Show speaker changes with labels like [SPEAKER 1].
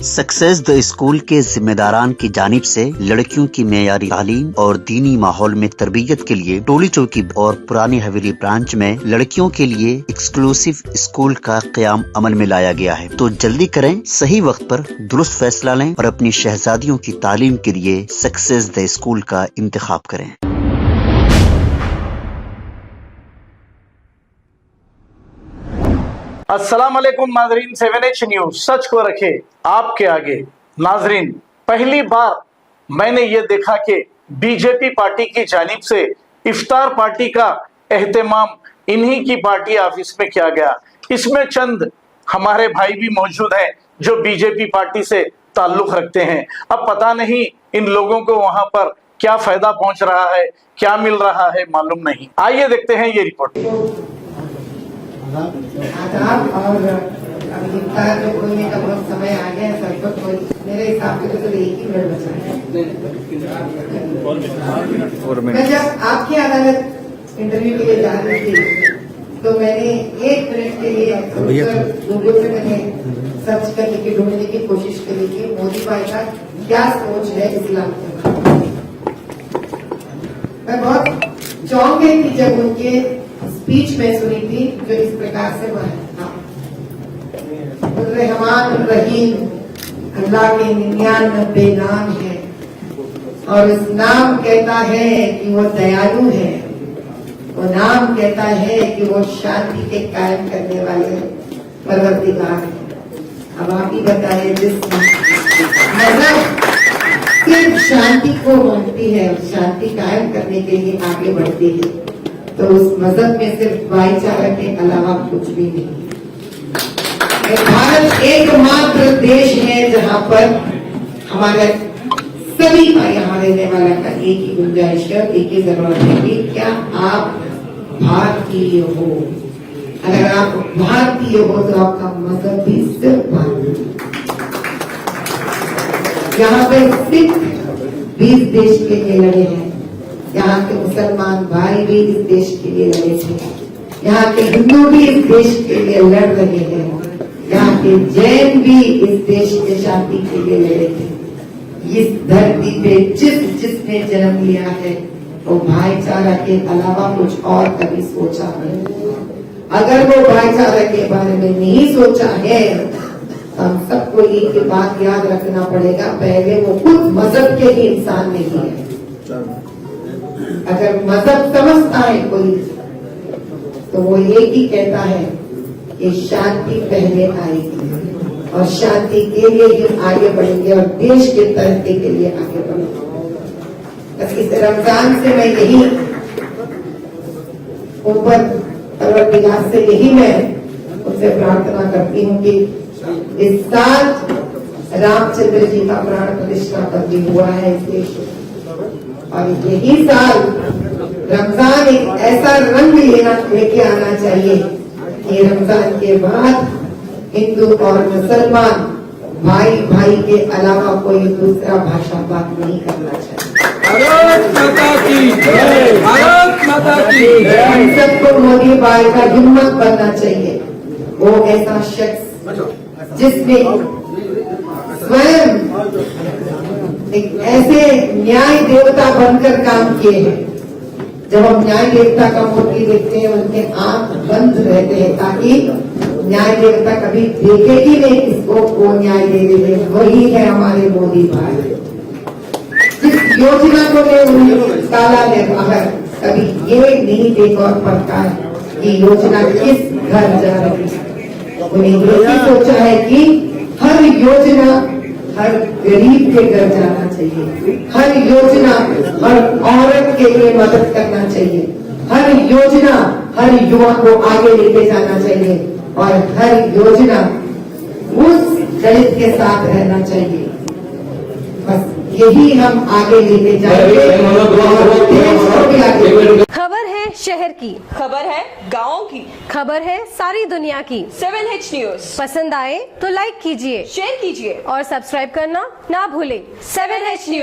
[SPEAKER 1] Success the school के जिम्मेदारान की जानिब से लड़कियों की मेयारी तालीम और दीनी माहौल में तरबियत के लिए टोली चौकी और पुरानी हवेली ब्रांच में लड़कियों के लिए एक्सक्लूसिव स्कूल का क़याम अमल में लाया गया है। तो जल्दी करें, सही वक्त पर दुरुस्त फैसला लें और अपनी शहजादियों की तालीम के लिए सक्सेस द स्कूल का इंतखाब करें।
[SPEAKER 2] अस्सलाम वालेकुम नाजरीन, 7H न्यूज सच को रखे आपके आगे। नाजरीन, पहली बार मैंने ये देखा कि बीजेपी पार्टी की जानिब से इफ्तार पार्टी का एहतमाम इन्हीं की पार्टी ऑफिस में किया गया। इसमें चंद हमारे भाई भी मौजूद हैं जो बीजेपी पार्टी से ताल्लुक रखते हैं। अब पता नहीं इन लोगों को वहां पर क्या फायदा पहुंच रहा है, क्या मिल रहा है, मालूम नहीं। आइए देखते हैं ये रिपोर्ट।
[SPEAKER 3] आदाब और अभी इफ्तार में खोलने का बहुत समय आ गया है। सबको कोई मेरे हिसाब से तो एक ही मिनट बचा है। मैं जब आपकी अदालत इंटरव्यू के लिए जा रही थी तो मैंने 1 मिनट के लिए गूगल में मैंने सर्च करने की ढूंढने की कोशिश करी कि मोदी भाई का क्या सोच है इस्लाम के बारे में। मैं बहुत चौंक गई थी जब उनके स्पीच में सुनी थी जो इस प्रकार से रहमान रहीम अल्लाह के 99 नाम है और इस नाम कहता है कि वो दयालु है, वो नाम कहता है कि वो शांति के कायम करने वाले परवरदिगार है। अब आप ही बताइए, जिस मजहब सिर्फ शांति को मानती है, शांति कायम करने के लिए आगे बढ़ती है, तो उस मजहब में सिर्फ भाईचारा के अलावा कुछ भी नहीं है। भारत एकमात्र देश है जहां पर हमारे सभी का यहाँ रहने वाला का एक ही गुंजाइश है, एक ही जरूरत है कि क्या आप भारतीय हो। अगर आप भारतीय हो तो आपका मजहब भी सिर्फ भारतीय। यहाँ पे सिख 20 देश के लिए लड़े हैं, यहाँ के मुसलमान भाई भी इस देश के लिए लड़े थे, यहाँ के हिंदू भी इस देश के लिए लड़ रहे हैं, यहाँ के जैन भी इस देश के शांति के लिए लड़े थे। इस धरती पे जिसने जन्म लिया है वो भाईचारा के अलावा कुछ और कभी सोचा नहीं। अगर वो भाईचारा के बारे में नहीं सोचा है तो हम सबको एक बात याद रखना पड़ेगा, पहले वो खुद मजहब के ही इंसान नहीं है। अगर मजहब समझता है कोई तो वो एक ही कहता है कि शांति पहले आएगी और शांति के लिए ही आगे बढ़ेंगे और देश के तरक्की के लिए आगे बढ़ेंगे। बस इस रमजान से मैं यही ऊपर परवरदिगार से यही मैं उससे प्रार्थना करती हूँ कि इस साल रामचंद्र जी का प्राण प्रतिष्ठा भी हुआ है इस देश में, और यही साल रमजान एक ऐसा रंग लेके आना चाहिए कि रमजान के बाद हिंदू और मुसलमान भाई भाई के अलावा कोई दूसरा भाषा बात नहीं करना चाहिए। भारत माता की जय, भारत माता की जय। हम सबको मोदी भाई का हिम्मत बनना चाहिए। वो ऐसा शख्स जिसने स्वयं एक ऐसे न्याय देवता बनकर काम किए हैं। जब हम न्याय देवता का मूर्ति देखते हैं उनके आंख बंद रहते हैं ताकि न्याय देवता कभी देखे ही नहीं इसको वो न्याय दे देंगे। वही है हमारे मोदी भाई। जिस योजना को निकाला है अगर कभी ये नहीं देखा और पड़ता है कि योजना किस घर जा रही है, उन्हें ये सोचा है कि हर योजना हर गरीब के घर जाना चाहिए, हर योजना हर औरत के लिए मदद करना चाहिए, हर योजना हर युवा को आगे लेके जाना चाहिए और हर योजना उस दलित के साथ रहना चाहिए। बस यही हम आगे लेके जाएंगे।
[SPEAKER 4] खबर है शहर की,
[SPEAKER 5] खबर है गाँव की,
[SPEAKER 4] खबर है सारी दुनिया की।
[SPEAKER 5] 7H न्यूज
[SPEAKER 4] पसंद आए तो लाइक कीजिए,
[SPEAKER 5] शेयर कीजिए
[SPEAKER 4] और सब्सक्राइब करना ना भूलें।
[SPEAKER 5] 7H news.